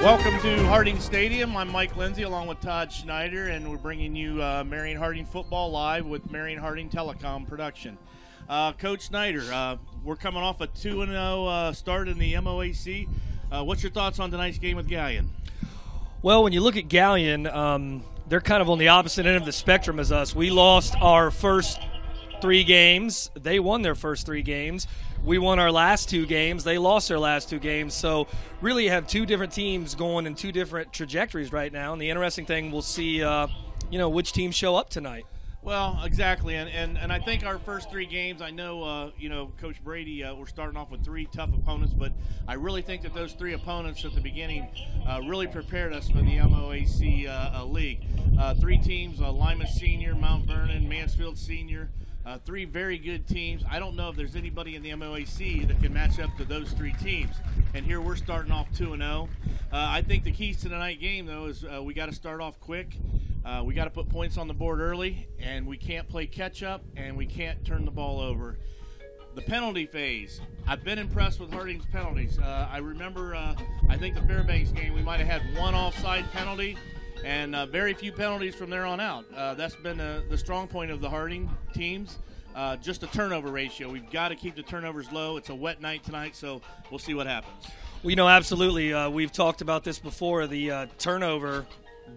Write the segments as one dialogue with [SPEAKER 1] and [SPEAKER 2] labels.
[SPEAKER 1] Welcome to Harding Stadium. I'm Mike Lindsay along with Todd Schneider, and we're bringing you Marion Harding football live with Marion Harding Telecom production. Coach Schneider, we're coming off a 2-0 start in the MOAC. What's your thoughts on tonight's game with Galion?
[SPEAKER 2] Well, when you look at Galion, they're kind of on the opposite end of the spectrum as us. We lost our first 3 games. They won their first 3 games. We won our last 2 games. They lost their last 2 games. So really have 2 different teams going in 2 different trajectories right now. And the interesting thing, we'll see, which teams show up tonight.
[SPEAKER 1] Well, exactly. And I think our first 3 games, I know, Coach Brady, we're starting off with 3 tough opponents, but I really think that those 3 opponents at the beginning really prepared us for the MOAC league. 3 teams, Lima Senior, Mount Vernon, Mansfield Senior. 3 very good teams. I don't know if there's anybody in the MOAC that can match up to those 3 teams. And here we're starting off 2-0. I think the keys to tonight's game, though, is we got to start off quick. We got to put points on the board early, and we can't play catch-up, and we can't turn the ball over. The penalty phase, I've been impressed with Harding's penalties. I remember, I think the Fairbanks game, we might have had 1 offside penalty, and very few penalties from there on out. That's been the strong point of the Harding teams. Just a turnover ratio. We've got to keep the turnovers low. It's a wet night tonight, so we'll see what happens.
[SPEAKER 2] Well, absolutely. We've talked about this before. The turnover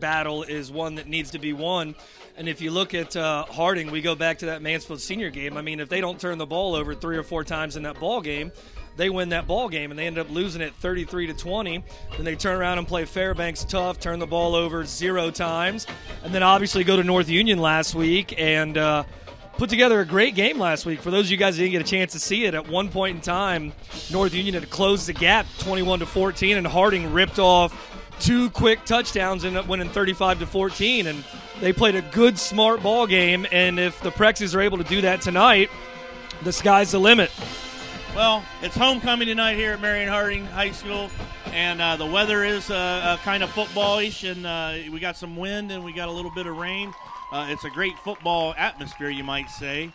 [SPEAKER 2] battle is one that needs to be won. And if you look at Harding, we go back to that Mansfield Senior game. I mean, if they don't turn the ball over 3 or 4 times in that ball game, they win that ball game, and they end up losing it 33-20. Then they turn around and play Fairbanks tough, turn the ball over 0 times, and then obviously go to North Union last week and put together a great game last week. For those of you guys who didn't get a chance to see it, at one point in time, North Union had closed the gap 21-14, and Harding ripped off 2 quick touchdowns and ended up winning 35-14. And they played a good, smart ball game, and if the Prexies are able to do that tonight, the sky's the limit.
[SPEAKER 1] Well, it's homecoming tonight here at Marion Harding High School, and the weather is kind of football-ish, and we got some wind and we got a little bit of rain. It's a great football atmosphere, you might say,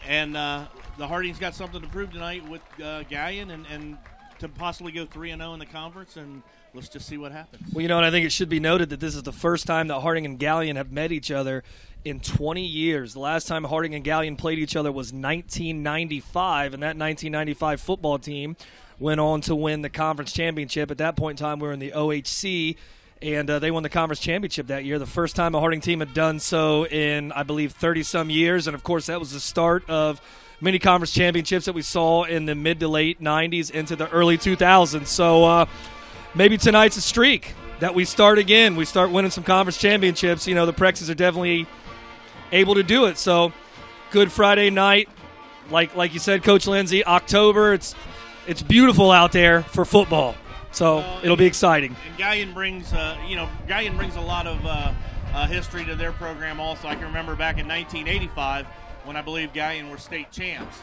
[SPEAKER 1] and the Harding's got something to prove tonight with Galion and to possibly go 3-0 in the conference, and let's just see what happens.
[SPEAKER 2] Well, and I think it should be noted that this is the first time that Harding and Galion have met each other in 20 years. The last time Harding and Galion played each other was 1995, and that 1995 football team went on to win the conference championship. At that point in time, we were in the OHC, and they won the conference championship that year. The first time a Harding team had done so in, I believe, 30-some years, and, of course, that was the start of many conference championships that we saw in the mid to late 90s into the early 2000s. So maybe tonight's a streak that we start again. We start winning some conference championships. The Prexies are definitely able to do it. So good Friday night. Like you said, Coach Lindsay, October, it's beautiful out there for football. So it'll be exciting.
[SPEAKER 1] And Galion brings a lot of history to their program also. I can remember back in 1985 when I believe Galion were state champs.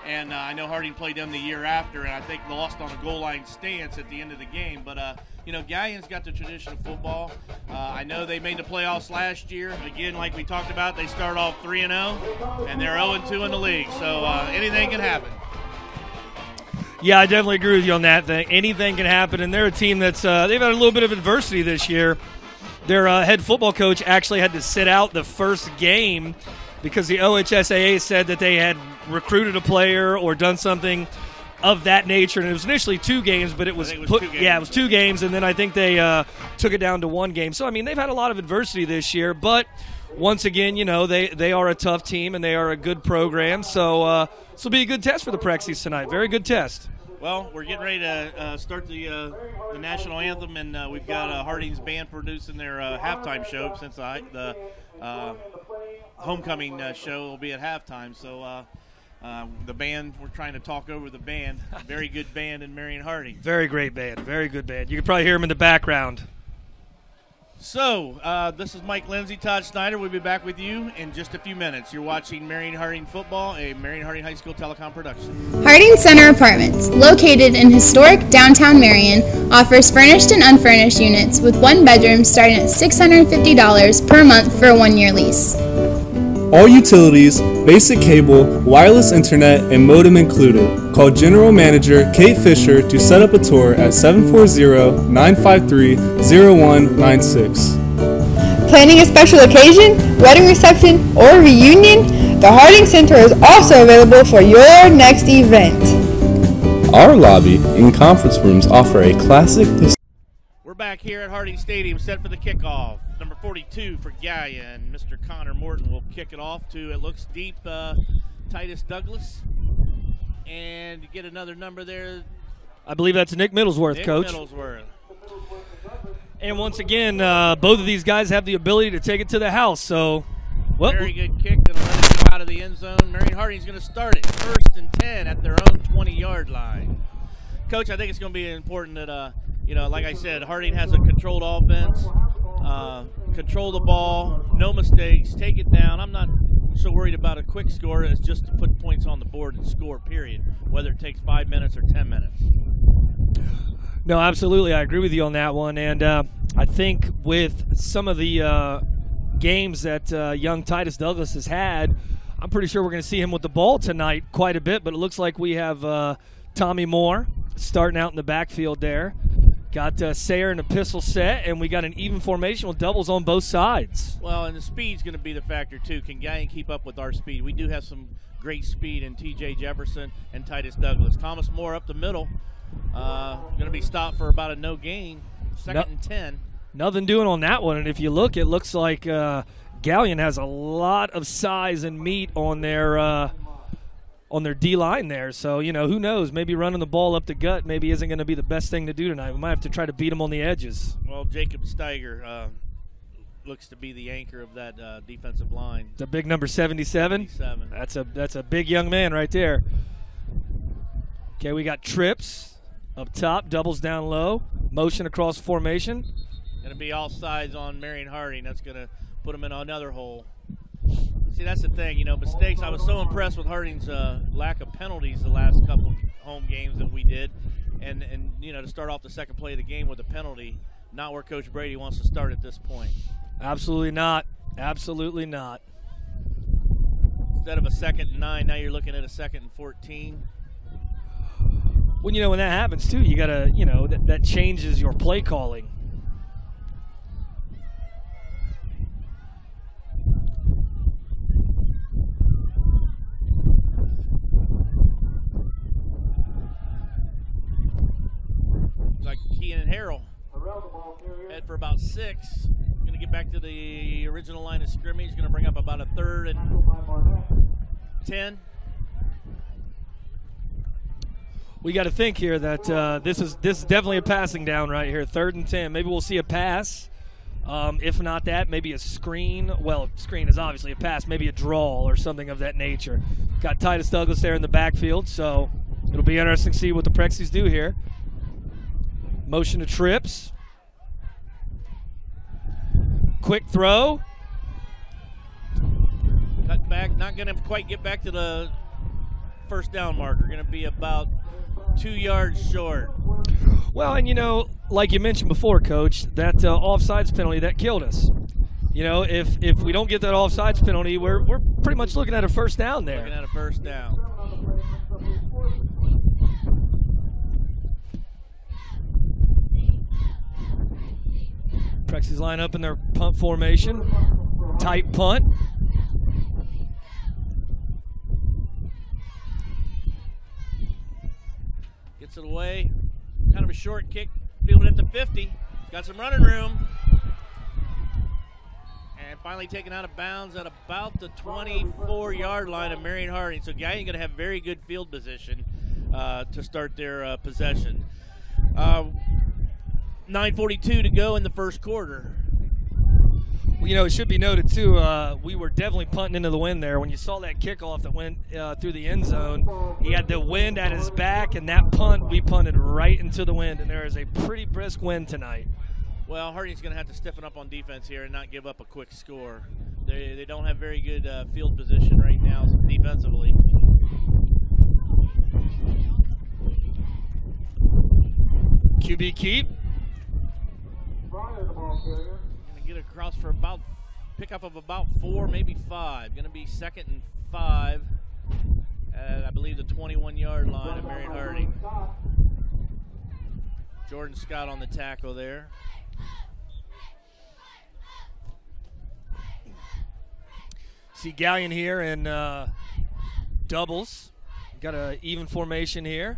[SPEAKER 1] And I know Harding played them the year after, and I think lost on a goal line stance at the end of the game. But, Galion's got the tradition of football. I know they made the playoffs last year. Again, like we talked about, they start off 3-0, and they're 0-2 in the league. So anything can happen.
[SPEAKER 2] Yeah, I definitely agree with you on that thing. Anything can happen, and they're a team that's they've had a little bit of adversity this year. Their head football coach actually had to sit out the first game because the OHSAA said that they had recruited a player or done something of that nature. And it was initially 2 games, but it was 2 games. Yeah, it was 2 games, and then I think they took it down to 1 game. So, they've had a lot of adversity this year. But once again, they are a tough team, and they are a good program. So this will be a good test for the Prexies tonight. Very good test.
[SPEAKER 1] Well, we're getting ready to start the national anthem, and we've got Harding's band producing their halftime show since the homecoming show will be at halftime. So the band, we're trying to talk over the band. Very good band in Marion Harding.
[SPEAKER 2] Very great band. Very good band. You can probably hear them in the background.
[SPEAKER 1] So, this is Mike Lindsay, Todd Schneider. We'll be back with you in just a few minutes. You're watching Marion Harding Football, a Marion Harding High School telecom production.
[SPEAKER 3] Harding Center Apartments, located in historic downtown Marion, offers furnished and unfurnished units with 1 bedroom starting at $650 per month for a 1-year lease.
[SPEAKER 4] All utilities, Basic cable, wireless internet, and modem included. Call General Manager Kate Fisher to set up a tour at 740-953-0196.
[SPEAKER 5] Planning a special occasion, wedding reception, or reunion? The Harding Center is also available for your next event.
[SPEAKER 4] Our lobby and conference rooms offer a classic.
[SPEAKER 1] We're back here at Harding Stadium, set for the kickoff. Number 42 for Galion. Mr. Connor Morton will kick it off to, it looks deep, Titus Douglas. And you get another number there.
[SPEAKER 2] I believe that's Nick Middlesworth, Coach.
[SPEAKER 1] Middlesworth.
[SPEAKER 2] And once again, both of these guys have the ability to take it to the house. So,
[SPEAKER 1] very good kick. Going to let it go out of the end zone. Marion Harding's going to start it 1st and 10 at their own 20-yard line. Coach, I think it's going to be important that, like I said, Harding has a controlled offense. Control the ball, no mistakes, take it down. I'm not so worried about a quick score as just to put points on the board and score, period, whether it takes 5 minutes or 10 minutes.
[SPEAKER 2] No, absolutely. I agree with you on that one. And I think with some of the games that young Titus Douglas has had, I'm pretty sure we're going to see him with the ball tonight quite a bit. But it looks like we have Tommy Moore starting out in the backfield there. Got Sayer in a pistol set, and we got an even formation with doubles on both sides.
[SPEAKER 1] Well, and the speed's going to be the factor, too. Can Galion keep up with our speed? We do have some great speed in T.J. Jefferson and Titus Douglas. Thomas Moore up the middle. Going to be stopped for about a no gain, 2nd and 10.
[SPEAKER 2] Nothing doing on that one. And if you look, it looks like Galion has a lot of size and meat on their D-line there. So, who knows? Maybe running the ball up the gut maybe isn't going to be the best thing to do tonight. We might have to try to beat them on the edges.
[SPEAKER 1] Well, Jacob Steiger looks to be the anchor of that defensive line.
[SPEAKER 2] The big number 77?
[SPEAKER 1] 77.
[SPEAKER 2] That's a big young man right there. Okay, we got trips up top, doubles down low, motion across formation.
[SPEAKER 1] Going to be all sides on Marion Harding. That's going to put them in another hole. See, that's the thing, mistakes. I was so impressed with Harding's lack of penalties the last couple home games that we did. And to start off the second play of the game with a penalty, not where Coach Brady wants to start at this point.
[SPEAKER 2] Absolutely not. Absolutely not.
[SPEAKER 1] Instead of a 2nd and 9, now you're looking at a 2nd and 14.
[SPEAKER 2] When when that happens too, you gotta that changes your play calling.
[SPEAKER 1] It's like Kean and Harrell head for about 6. Going to get back to the original line of scrimmage. Going to bring up about a 3rd and 10.
[SPEAKER 2] We got to think here that this is definitely a passing down right here. 3rd and 10. Maybe we'll see a pass. If not that, maybe a screen. Well, screen is obviously a pass. Maybe a draw or something of that nature. Got Titus Douglas there in the backfield, so it'll be interesting to see what the Prexies do here. Motion to trips. Quick throw.
[SPEAKER 1] Cut back. Not going to quite get back to the first down marker. Going to be about 2 yards short.
[SPEAKER 2] Well, and like you mentioned before, Coach, that offsides penalty that killed us. If we don't get that offsides penalty, we're pretty much looking at a first down there.
[SPEAKER 1] Looking at a first down.
[SPEAKER 2] Prexies line up in their punt formation. Tight punt.
[SPEAKER 1] Gets it away. Kind of a short kick. Fielded at the 50. Got some running room. And finally taken out of bounds at about the 24-yard line of Marion Harding. So Galion going to have very good field position to start their possession. 9:42 to go in the first quarter.
[SPEAKER 2] Well, it should be noted, too, we were definitely punting into the wind there. When you saw that kickoff that went through the end zone, he had the wind at his back, and that punt, we punted right into the wind, and there is a pretty brisk wind tonight.
[SPEAKER 1] Well, Harding's going to have to stiffen up on defense here and not give up a quick score. They don't have very good field position right now defensively.
[SPEAKER 2] QB keep.
[SPEAKER 1] Going to get across for about pickup of about 4, maybe 5. Going to be 2nd and 5 at, I believe, the 21-yard line of Marion Harding. Jordan Scott on the tackle there.
[SPEAKER 2] See Galion here in doubles. Got an even formation here.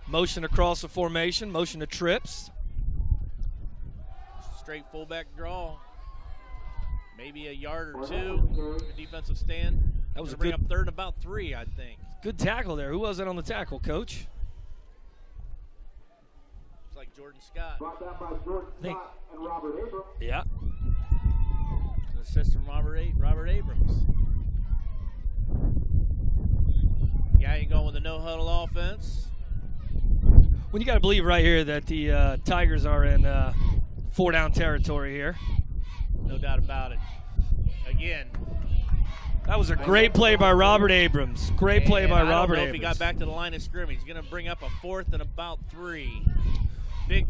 [SPEAKER 2] Motion across the formation, motion to trips.
[SPEAKER 1] Straight fullback draw. Maybe a yard or 2. Defensive stand.
[SPEAKER 2] That was a
[SPEAKER 1] bring
[SPEAKER 2] good,
[SPEAKER 1] up 3rd and about 3, I think.
[SPEAKER 2] Good tackle there. Who was that on the tackle, Coach?
[SPEAKER 1] It's like Jordan Scott.
[SPEAKER 6] Brought down by Jordan Scott and Robert Abrams.
[SPEAKER 2] Yeah.
[SPEAKER 1] An assist from Robert Abrams. Guy ain't going with a no-huddle offense.
[SPEAKER 2] Well, you got to believe right here that the Tigers are in 4-down territory here.
[SPEAKER 1] No doubt about it. Again.
[SPEAKER 2] That was a great play by Robert Abrams. Great play by Robert Abrams.
[SPEAKER 1] I don't know if he got back to the line of scrimmage. He's going to bring up a 4th and about 3. Big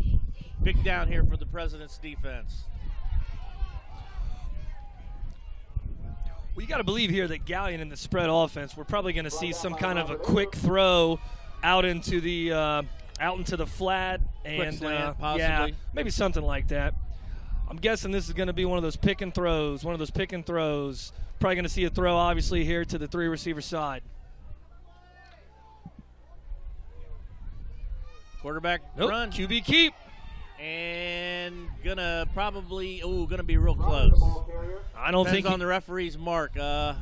[SPEAKER 1] down here for the President's defense.
[SPEAKER 2] Well, you got to believe here that Galion in the spread offense, we're probably going to see some kind of a quick throw out into the flat, and
[SPEAKER 1] slant, possibly.
[SPEAKER 2] Yeah, maybe something like that. I'm guessing this is going to be one of those pick and throws. Probably going to see a throw, obviously, here to the 3-receiver side.
[SPEAKER 1] Quarterback
[SPEAKER 2] Nope.
[SPEAKER 1] run.
[SPEAKER 2] QB keep.
[SPEAKER 1] And gonna be real close.
[SPEAKER 2] I don't
[SPEAKER 1] Depends
[SPEAKER 2] think
[SPEAKER 1] on the referee's mark. I'm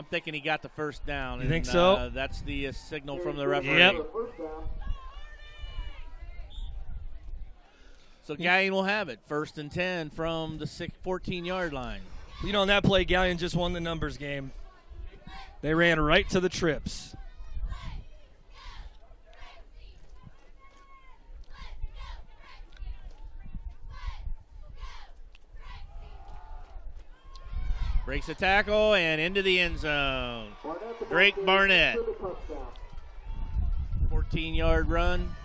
[SPEAKER 1] thinking he got the first down.
[SPEAKER 2] You think so?
[SPEAKER 1] That's the signal from the referee.
[SPEAKER 2] Yep.
[SPEAKER 1] So Galion will have it. 1st and 10 from the 14-yard line.
[SPEAKER 2] You know, on that play, Galion just won the numbers game. They ran right to the trips.
[SPEAKER 1] Breaks the tackle and into the end zone. Drake Barnett. 14-yard run.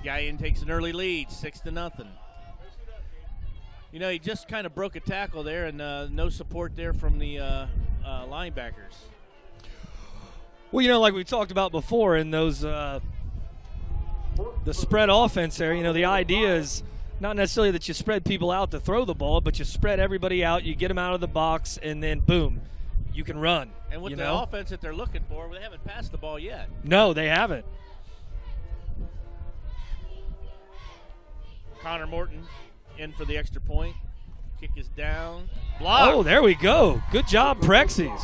[SPEAKER 1] Galion takes an early lead, 6-0. You know, he just kind of broke a tackle there, and no support there from the linebackers.
[SPEAKER 2] Well, you know, like we talked about before in those the spread offense there, you know, the idea is not necessarily that you spread people out to throw the ball, but you spread everybody out, you get them out of the box, and then, boom, you can run.
[SPEAKER 1] And with the offense that they're looking for, they haven't passed the ball yet.
[SPEAKER 2] No, they haven't.
[SPEAKER 1] Connor Morton in for the extra point. Kick is down. Block.
[SPEAKER 2] Oh, there we go. Good job, Prexies.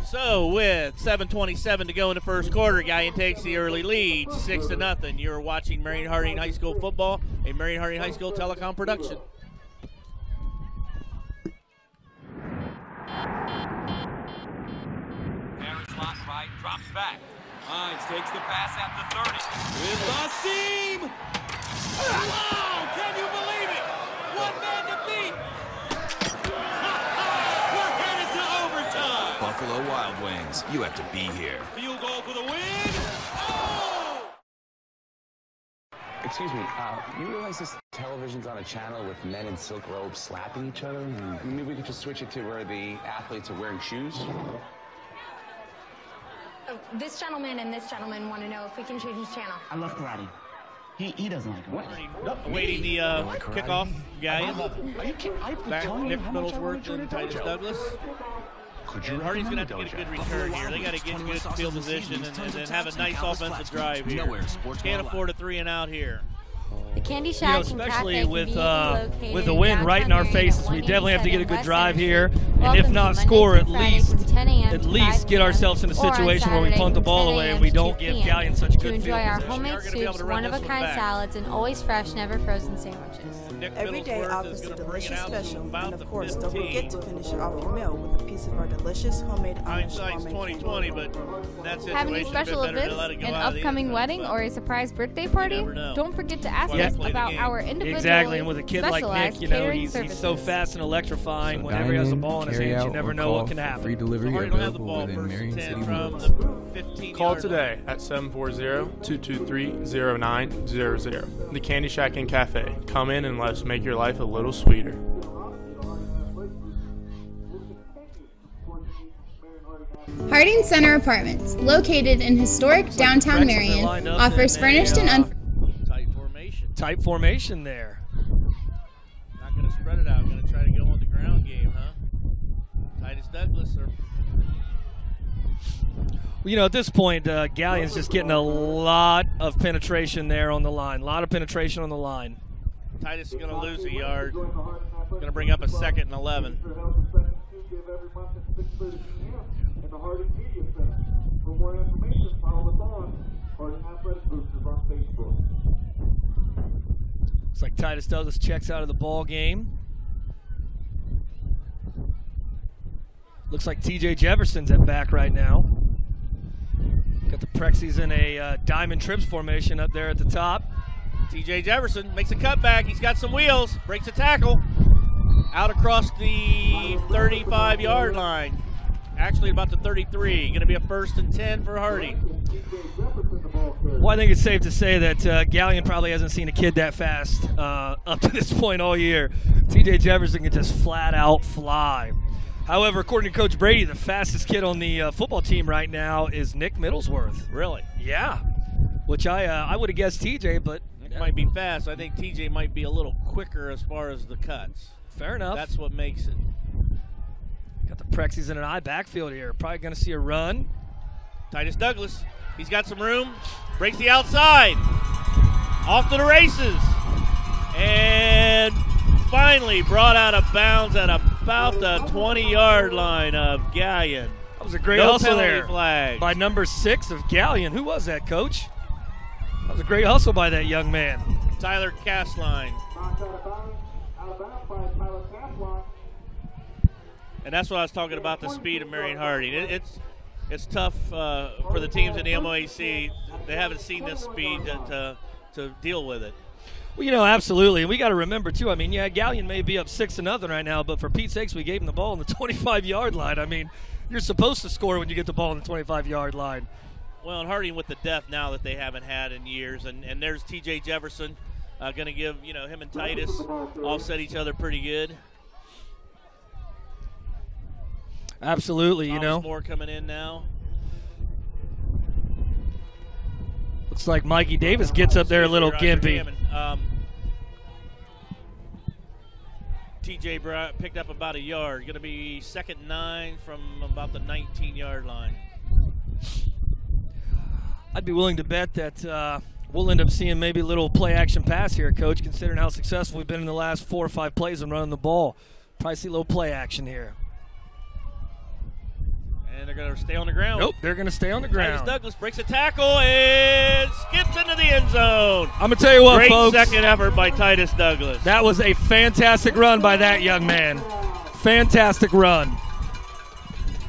[SPEAKER 1] So with 7:27 to go in the first quarter, Galion takes the early lead, 6-0. You're watching Marion Harding High School football, a Marion Harding High School telecom production.
[SPEAKER 7] Aaron slot right, drops back. Hines takes the pass at the 30. With the seam. Wow! Can you believe it? One man to beat. We're headed to overtime.
[SPEAKER 8] Buffalo Wild Wings, you have to be here.
[SPEAKER 7] Field goal for the win. Oh!
[SPEAKER 9] Excuse me, you realize this television's on a channel with men in silk robes slapping each other? Maybe we could just switch it to where the athletes are wearing shoes?
[SPEAKER 10] This gentleman and this gentleman want to know if we can change his channel.
[SPEAKER 11] I love karate. He doesn't like it.
[SPEAKER 1] Awaiting the kickoff, Galion.
[SPEAKER 9] Are you kidding?
[SPEAKER 1] Back Nick Middlesworth and Titus Douglas. And Harding's going to have to get a good return here. They got to get good field position and then have a nice offensive drive here. Can't afford a 3-and-out here.
[SPEAKER 10] The Candy Shack,
[SPEAKER 2] especially with the wind right in our faces, we definitely have to get a good drive here, and if not score, at least get ourselves in a situation where we punt the ball away and we don't give Galion such good field
[SPEAKER 10] position. To enjoy our
[SPEAKER 2] position.
[SPEAKER 10] homemade soups, one-of-a-kind salads, and always fresh, never frozen sandwiches.
[SPEAKER 12] Every day offers a delicious special, and of course, don't forget to finish off your meal with a piece of our delicious homemade
[SPEAKER 1] Hindsight's 20/20, but that situation
[SPEAKER 3] Have any special events, an upcoming wedding, or a surprise birthday party? Don't forget to ask us about our individual
[SPEAKER 2] Exactly, and with a kid like Nick, you know, he's so fast and electrifying. So whenever he has the ball in his hands, you never know what can happen.
[SPEAKER 13] Free delivery available within Marion City Limits.
[SPEAKER 4] Call today at 740-223-0900. The Candy Shack and Cafe. Come in and let us make your life a little sweeter.
[SPEAKER 3] Harding Center Apartments, located in historic downtown Marion, offers furnished and unfurnished.
[SPEAKER 2] Tight formation there.
[SPEAKER 1] Not going to spread it out. Going to try to go on the ground game, huh? Titus Douglas.
[SPEAKER 2] Well, you know, at this point, Galion's just getting a lot of penetration there on the line. A lot of penetration on the line.
[SPEAKER 1] Titus is going to lose a yard. Going to bring up a 2nd and 11.
[SPEAKER 6] For more information, follow us on Harding Athletic Boosters on Facebook.
[SPEAKER 2] Looks like Titus Douglas checks out of the ball game. Looks like TJ Jefferson's at back right now. Got the Prexies in a diamond trips formation up there at the top.
[SPEAKER 1] TJ Jefferson makes a cutback. He's got some wheels. Breaks a tackle. Out across the 35-yard line. Actually about the 33. Going to be a 1st and 10 for Harding.
[SPEAKER 2] Well, I think it's safe to say that Galion probably hasn't seen a kid that fast up to this point all year. TJ Jefferson can just flat out fly. However, according to Coach Brady, the fastest kid on the football team right now is Nick Middlesworth.
[SPEAKER 1] Really?
[SPEAKER 2] Yeah. Which I would have guessed TJ, but
[SPEAKER 1] Nick might be fast. I think TJ might be a little quicker as far as the cuts.
[SPEAKER 2] Fair enough.
[SPEAKER 1] That's what makes it.
[SPEAKER 2] Got the Prexies in an eye backfield here. Probably going to see a run.
[SPEAKER 1] Titus Douglas. He's got some room. Breaks the outside. Off to the races. And finally brought out of bounds at about the 20-yard line of Galion.
[SPEAKER 2] That was a great hustle there
[SPEAKER 1] flag
[SPEAKER 2] by number 6 of Galion. Who was that, Coach? That was a great hustle by that young man.
[SPEAKER 1] Tyler Castline. And that's what I was talking about, the speed of Marion Harding. It's tough for the teams in the MOAC. They haven't seen this speed to deal with it.
[SPEAKER 2] Well, you know, absolutely. And we got to remember, too, I mean, yeah, Galion may be up 6-0 right now, but for Pete's sakes, we gave him the ball on the 25-yard line. I mean, you're supposed to score when you get the ball on the 25-yard line.
[SPEAKER 1] Well, and Harding with the depth now that they haven't had in years. And there's T.J. Jefferson going to give, you know, him and Titus offset each other pretty good.
[SPEAKER 2] Absolutely,
[SPEAKER 1] Thomas
[SPEAKER 2] you know.
[SPEAKER 1] Moore coming in now.
[SPEAKER 2] Looks like Mikey Davis gets up there a little gimpy.
[SPEAKER 1] TJ picked up about a yard. Going to be 2nd and 9 from about the 19-yard line.
[SPEAKER 2] I'd be willing to bet that we'll end up seeing maybe a little play-action pass here, Coach, considering how successful we've been in the last 4 or 5 plays in running the ball. Probably see a little play-action here.
[SPEAKER 1] And they're going to stay on the ground.
[SPEAKER 2] Nope, they're going to stay on the ground.
[SPEAKER 1] Titus Douglas breaks a tackle and skips into the end zone.
[SPEAKER 2] I'm going to tell you what,
[SPEAKER 1] Great
[SPEAKER 2] folks.
[SPEAKER 1] Second effort by Titus Douglas.
[SPEAKER 2] That was a fantastic run by that young man. Fantastic run.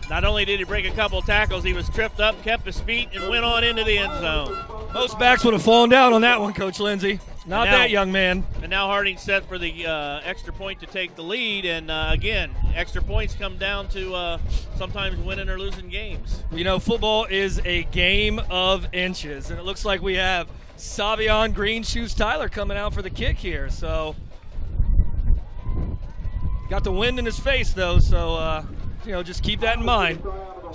[SPEAKER 1] Not only did he break a couple tackles, he was tripped up, kept his feet, and went on into the end zone.
[SPEAKER 2] Most backs would have fallen down on that one, Coach Lindsay. Not that young man.
[SPEAKER 1] And now Harding's set for the extra point to take the lead. And, again, extra points come down to sometimes winning or losing games.
[SPEAKER 2] You know, football is a game of inches. And it looks like we have Savion Green Shoes Tyler coming out for the kick here. So, got the wind in his face, though. So, you know, just keep that in mind.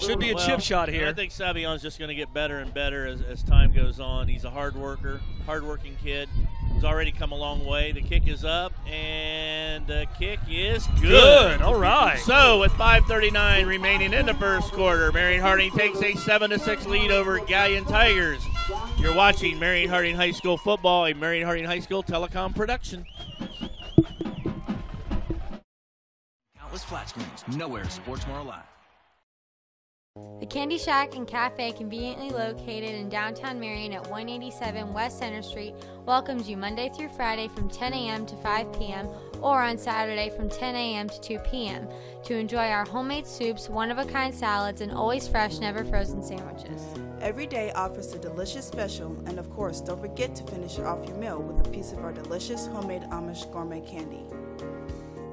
[SPEAKER 2] Should be a chip shot here.
[SPEAKER 1] I think Savion's just going to get better and better as time goes on. He's a hard-working kid. He's already come a long way. The kick is up, and the kick is good.
[SPEAKER 2] All right.
[SPEAKER 1] So with 5:39 remaining in the first quarter, Marion Harding takes a 7-6 lead over Galion Tigers. You're watching Marion Harding High School football, a Marion Harding High School telecom production.
[SPEAKER 8] Countless flat screens. Nowhere is sports more alive.
[SPEAKER 10] The Candy Shack and Cafe, conveniently located in downtown Marion at 187 West Center Street, welcomes you Monday through Friday from 10 a.m. to 5 p.m. or on Saturday from 10 a.m. to 2 p.m. to enjoy our homemade soups, one-of-a-kind salads, and always fresh, never frozen sandwiches.
[SPEAKER 12] Every day offers a delicious special, and of course, don't forget to finish off your meal with a piece of our delicious homemade Amish gourmet candy.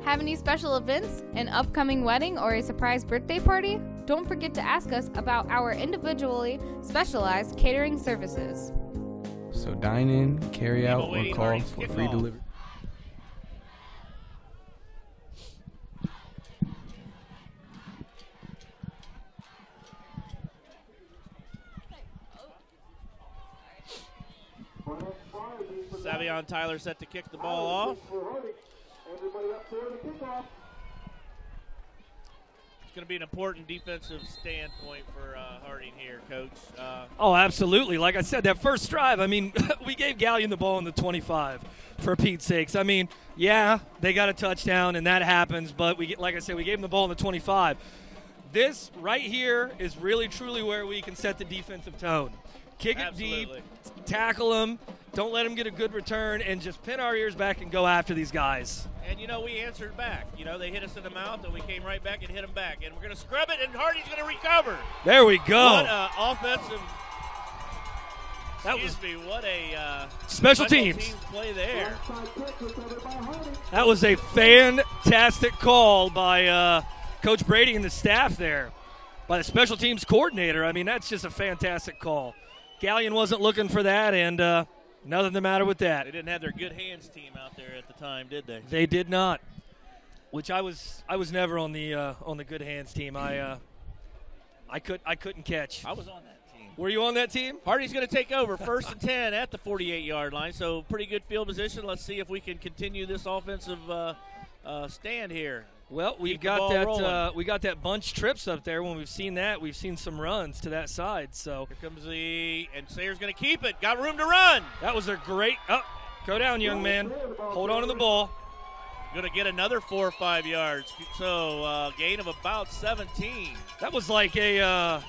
[SPEAKER 14] Have any special events, an upcoming wedding, or a surprise birthday party? Don't forget to ask us about our individually specialized catering services.
[SPEAKER 13] So dine in, carry out, or call for free delivery.
[SPEAKER 1] Savion Tyler set to kick the ball off.
[SPEAKER 6] Everybody up for the kickoff.
[SPEAKER 1] It's going to be an important defensive standpoint for Harding here, Coach.
[SPEAKER 2] Oh, absolutely. Like I said, that first drive, I mean, we gave Galion the ball in the 25, for Pete's sakes. I mean, yeah, they got a touchdown, and that happens, but like I said, we gave them the ball in the 25. This right here is really, truly where we can set the defensive tone. Kick it deep, tackle them, don't let them get a good return, and just pin our ears back and go after these guys.
[SPEAKER 1] And, we answered back. They hit us in the mouth, and we came right back and hit them back. And we're going to scrub it, and Harding's going to recover.
[SPEAKER 2] There we go.
[SPEAKER 1] What offensive – what a
[SPEAKER 2] special teams
[SPEAKER 1] play there.
[SPEAKER 2] That was a fantastic call by Coach Brady and the staff there, by the special teams coordinator. I mean, that's just a fantastic call. Galion wasn't looking for that, and nothing the matter with that.
[SPEAKER 1] They didn't have their good hands team out there at the time, did they?
[SPEAKER 2] They did not. Which I was never on the good hands team. I couldn't catch.
[SPEAKER 1] I was on that team.
[SPEAKER 2] Were you on that team?
[SPEAKER 1] Harding's going to take over 1st and 10 at the 48-yard line. So pretty good field position. Let's see if we can continue this offensive stand here.
[SPEAKER 2] Well, we got that bunch trips up there. When we've seen that, we've seen some runs to that side. So
[SPEAKER 1] here comes and Sayer's going to keep it. Got room to run.
[SPEAKER 2] That was a great. Go down, young man. Hold on to the ball.
[SPEAKER 1] Going to get another 4 or 5 yards. So gain of about 17.
[SPEAKER 2] That was like I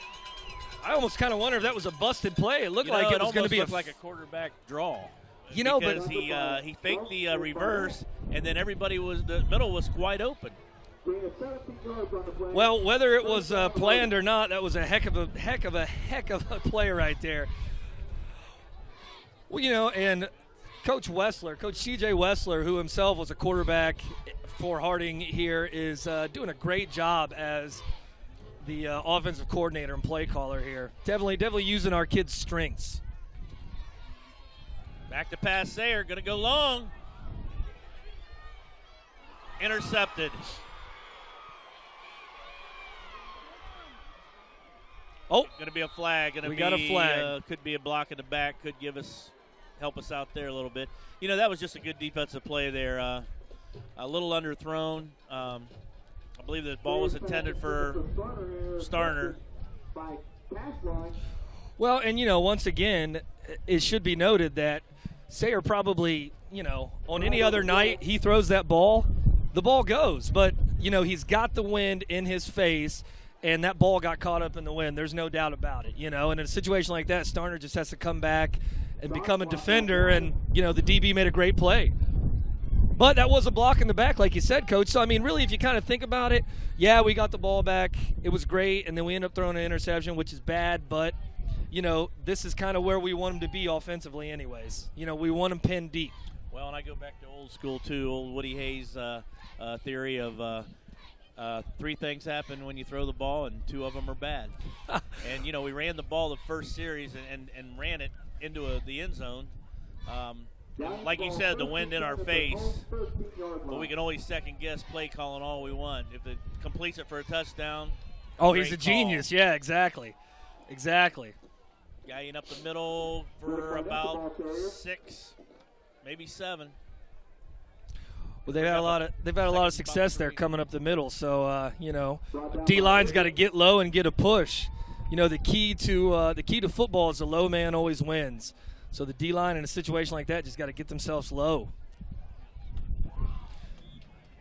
[SPEAKER 2] almost kind of wonder if that was a busted play. It looked like it was going to be
[SPEAKER 1] like a quarterback draw.
[SPEAKER 2] But
[SPEAKER 1] he faked the reverse, and then the middle was wide open.
[SPEAKER 2] Well, whether it was planned or not, that was a heck of a play right there. Well, and Coach C.J. Wessler, who himself was a quarterback for Harding here, is doing a great job as the offensive coordinator and play caller here. Definitely using our kids' strengths.
[SPEAKER 1] Back to pass Sayer, going to go long. Intercepted.
[SPEAKER 2] Oh,
[SPEAKER 1] going to be a flag.
[SPEAKER 2] We got a flag.
[SPEAKER 1] Could be a block in the back. Could help us out there a little bit. That was just a good defensive play there. A little underthrown. I believe the ball was intended for Starner.
[SPEAKER 2] Well, and once again, it should be noted that Sayer probably, on any other night he throws that ball, the ball goes. But, he's got the wind in his face, and that ball got caught up in the wind. There's no doubt about it, And in a situation like that, Starner just has to come back and become a defender, and, the DB made a great play. But that was a block in the back, like you said, Coach. So, I mean, really, if you kind of think about it, yeah, we got the ball back. It was great, and then we end up throwing an interception, which is bad, but – this is kind of where we want him to be offensively anyways. We want him pinned deep.
[SPEAKER 1] Well, and I go back to old school, too, old Woody Hayes theory of 3 things happen when you throw the ball, and 2 of them are bad. And, we ran the ball the first series and ran it into the end zone. Like you said, the wind in our face, but we can always second-guess play calling all we want. If it completes it for a touchdown,
[SPEAKER 2] he's a genius.
[SPEAKER 1] Call.
[SPEAKER 2] Yeah, exactly.
[SPEAKER 1] Galion up the middle for about 6, maybe 7.
[SPEAKER 2] Well, they've had a lot of success there coming up the middle. So D-line's got to get low and get a push. The key to football is the low man always wins. So the D-line in a situation like that just got to get themselves low.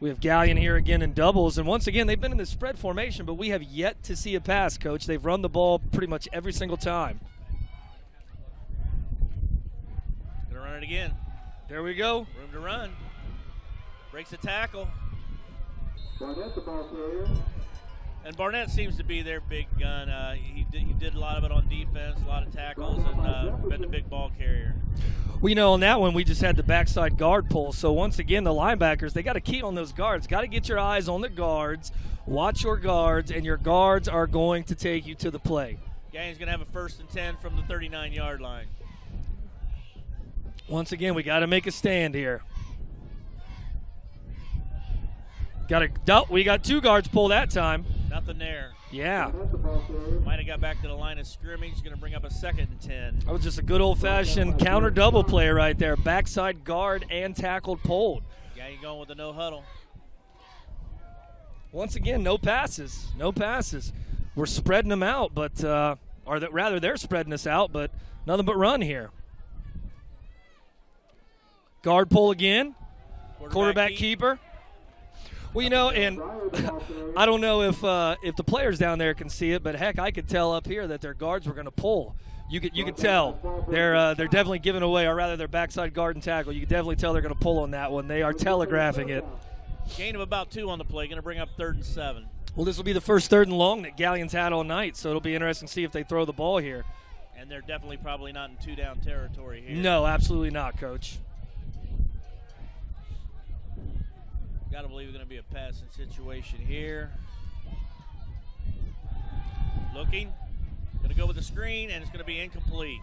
[SPEAKER 2] We have Galion here again in doubles, and once again they've been in the spread formation, but we have yet to see a pass, Coach. They've run the ball pretty much every single time.
[SPEAKER 1] Gonna run it again.
[SPEAKER 2] There we go.
[SPEAKER 1] Room to run. Breaks a tackle.
[SPEAKER 6] Barnett, the ball carrier.
[SPEAKER 1] And Barnett seems to be their big gun. He did a lot of it on defense, a lot of tackles, and been the big ball carrier.
[SPEAKER 2] Well, on that one, we just had the backside guard pull. So, once again, the linebackers, they got to key on those guards. Got to get your eyes on the guards, watch your guards, and your guards are going to take you to the play.
[SPEAKER 1] Galion's going to have a 1st and 10 from the 39-yard line.
[SPEAKER 2] Once again, we got to make a stand here. We got 2 guards pull that time.
[SPEAKER 1] Nothing there.
[SPEAKER 2] Yeah.
[SPEAKER 1] Might have got back to the line of scrimmage. Going to bring up a 2nd and 10.
[SPEAKER 2] That was just a good old-fashioned counter double play right there. Backside guard and tackled pulled.
[SPEAKER 1] Yeah, you're going with the no huddle.
[SPEAKER 2] Once again, no passes. No passes. We're spreading them out, but rather they're spreading us out, but nothing but run here. Guard pull again. Quarterback keeper. Well, you know, and I don't know if the players down there can see it, but heck, I could tell up here that their guards were going to pull. You could tell they're definitely giving away, or rather their backside guard and tackle. You could definitely tell they're going to pull on that one. They are telegraphing it.
[SPEAKER 1] Gain of about 2 on the play. Going to bring up 3rd and 7.
[SPEAKER 2] Well, this will be the first 3rd and long that Galion's had all night, so it'll be interesting to see if they throw the ball here.
[SPEAKER 1] And they're definitely probably not in 2-down territory here.
[SPEAKER 2] No, absolutely not, Coach.
[SPEAKER 1] Got to believe it's going to be a passing situation here. Looking. Going to go with the screen, and it's going to be incomplete.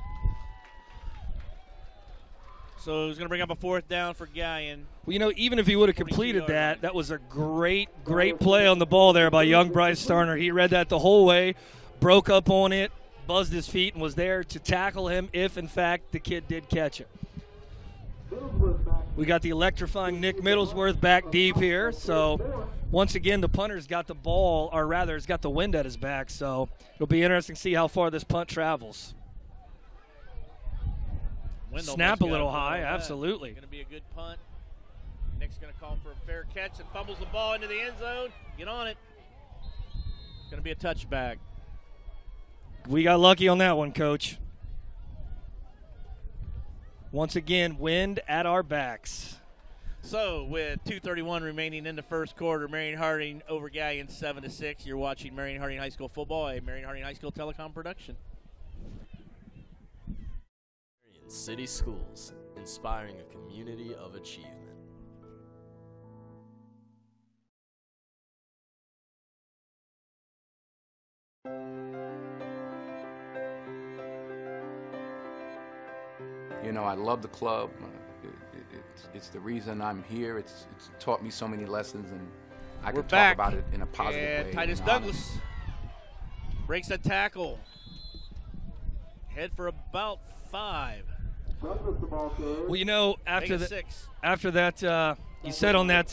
[SPEAKER 1] So he's going to bring up a 4th down for Galion.
[SPEAKER 2] Well, you know, even if he would have completed that was a great play on the ball there by young Bryce Starner. He read that the whole way, broke up on it, buzzed his feet, and was there to tackle him if, in fact, the kid did catch it. We got the electrifying Nick Middlesworth back deep here. So, once again, the punter's got the ball, or rather, has got the wind at his back. So, it'll be interesting to see how far this punt travels. Snap a little high, absolutely.
[SPEAKER 1] Going to be a good punt. Nick's going to call for a fair catch and fumbles the ball into the end zone. Get on it. It's going to be a touchback.
[SPEAKER 2] We got lucky on that one, Coach. Once again, wind at our backs.
[SPEAKER 1] So, with 2:31 remaining in the first quarter, Marion Harding over Galion 7-6. You're watching Marion Harding High School football, a Marion Harding High School telecom production.
[SPEAKER 15] City Schools, inspiring a community of achievement.
[SPEAKER 16] You know, I love the club. It's the reason I'm here. It's taught me so many lessons, and I can talk about it in a positive way.
[SPEAKER 1] Titus Douglas breaks a tackle. Head for about 5.
[SPEAKER 2] Well, you know, after that, you said on that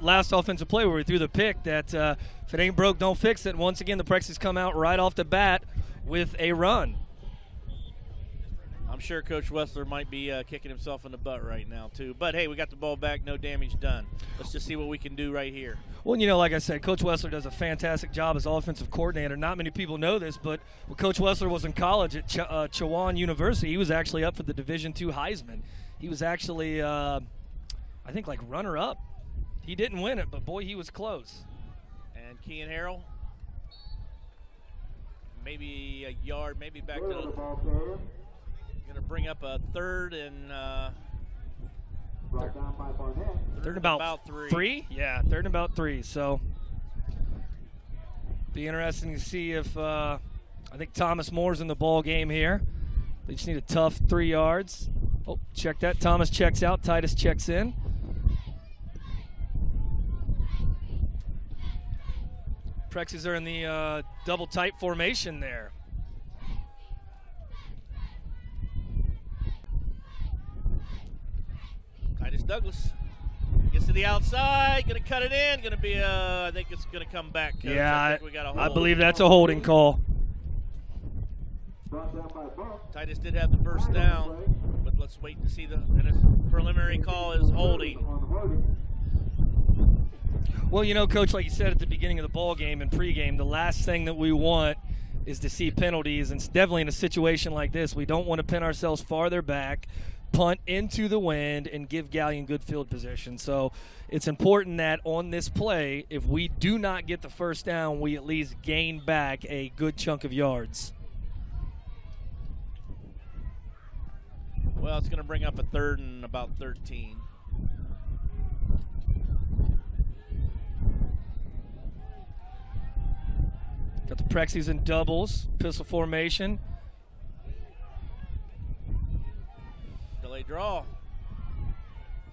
[SPEAKER 2] last offensive play where we threw the pick that if it ain't broke, don't fix it. Once again, the Prexies come out right off the bat with a run.
[SPEAKER 1] I'm sure Coach Wessler might be kicking himself in the butt right now, too. But, hey, we got the ball back, no damage done. Let's just see what we can do right here.
[SPEAKER 2] Well, you know, like I said, Coach Wessler does a fantastic job as offensive coordinator. Not many people know this, but when Coach Wessler was in college at Chowan University, he was actually up for the Division II Heisman. He was actually, I think, like runner-up. He didn't win it, but, boy, he was close.
[SPEAKER 1] And Kean Harrell, maybe a yard, maybe back to the – going to bring up a 3rd and
[SPEAKER 2] third and about 3. Yeah, 3rd and about 3. So be interesting to see if I think Thomas Moore's in the ball game here. They just need a tough 3 yards. Oh, check that. Thomas checks out. Titus checks in. Prexies are in the double tight formation there.
[SPEAKER 1] Titus Douglas gets to the outside, going to cut it in, going to be I think it's going to come back. Coach.
[SPEAKER 2] Yeah,
[SPEAKER 1] we got a hold.
[SPEAKER 2] I believe that's a holding call.
[SPEAKER 1] Titus did have the first down, but let's wait to see and his preliminary call is holding.
[SPEAKER 2] Well, you know, Coach, like you said at the beginning of the ball game and pregame, the last thing that we want is to see penalties, and definitely in a situation like this, we don't want to pin ourselves farther back, punt into the wind, and give Galion good field position. So it's important that on this play, if we do not get the first down, we at least gain back a good chunk of yards.
[SPEAKER 1] Well, it's going to bring up a 3rd and about 13.
[SPEAKER 2] Got the Prexies in doubles, pistol formation.
[SPEAKER 1] Delay draw.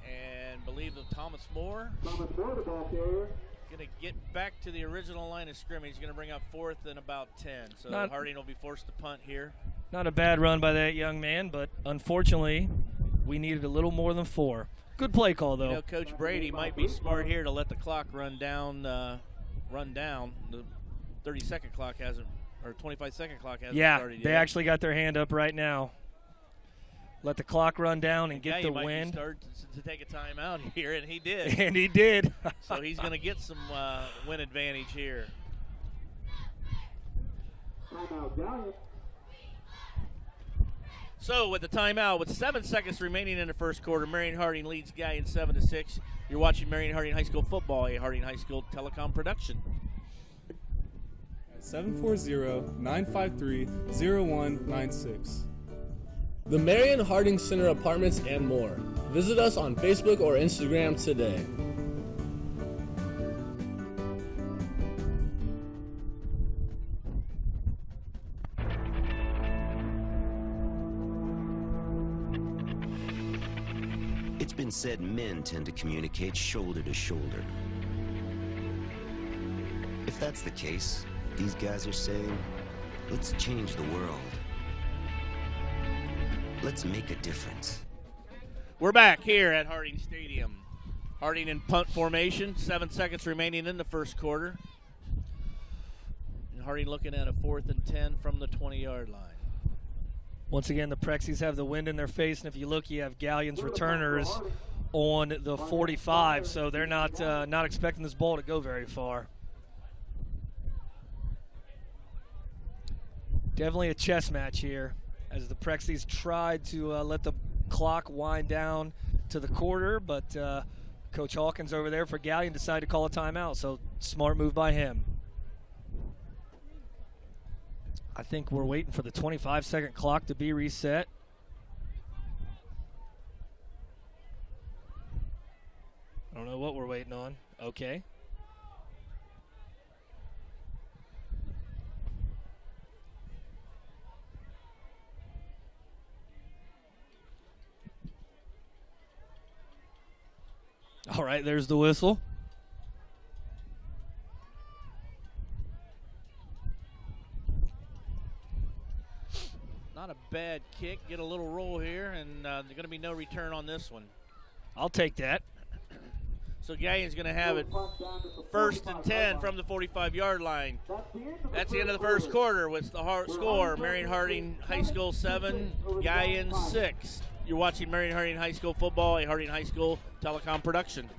[SPEAKER 1] And believe of Thomas Moore.
[SPEAKER 6] Thomas Moore, the ball carrier.
[SPEAKER 1] Going to get back to the original line of scrimmage. Going to bring up 4th and about 10. So Harding will be forced to punt here.
[SPEAKER 2] Not a bad run by that young man, but unfortunately, we needed a little more than 4. Good play call, though.
[SPEAKER 1] You know, Coach Brady might be smart here to let the clock run down. The 30-second clock hasn't, or 25-second clock hasn't started yet.
[SPEAKER 2] Yeah, they actually got their hand up right now. Let the clock run down and get the wind.
[SPEAKER 1] Start to take a timeout here, and he did.
[SPEAKER 2] And he did.
[SPEAKER 1] So he's going to get some win advantage here. So with the timeout, with 7 seconds remaining in the first quarter, Marion Harding leads Galion 7-6. You're watching Marion Harding High School football, a Harding High School telecom production.
[SPEAKER 4] 740-953-0196.
[SPEAKER 17] The Marion Harding Center Apartments and more. Visit us on Facebook or Instagram today.
[SPEAKER 18] It's been said men tend to communicate shoulder to shoulder. If that's the case, these guys are saying, let's change the world. Let's make a difference.
[SPEAKER 1] We're back here at Harding Stadium. Harding in punt formation, 7 seconds remaining in the first quarter. And Harding looking at a 4th and 10 from the 20-yard line.
[SPEAKER 2] Once again, the Prexies have the wind in their face, and if you look, you have Galion's returners on the 45, so they're not expecting this ball to go very far. Definitely a chess match here, as the Prexies tried to let the clock wind down to the quarter, but Coach Hawkins over there for Galion decided to call a timeout, so smart move by him. I think we're waiting for the 25-second clock to be reset. I don't know what we're waiting on. Okay. All right, there's the whistle.
[SPEAKER 1] Not a bad kick. Get a little roll here, and there's going to be no return on this one.
[SPEAKER 2] I'll take that.
[SPEAKER 1] So Galion's going to have it 1st and 10 from the 45-yard line. That's the end of the first quarter with the score, Marion Harding High School 7, Galion 6. You're watching Marion Harding High School football, a Harding High School telecom production.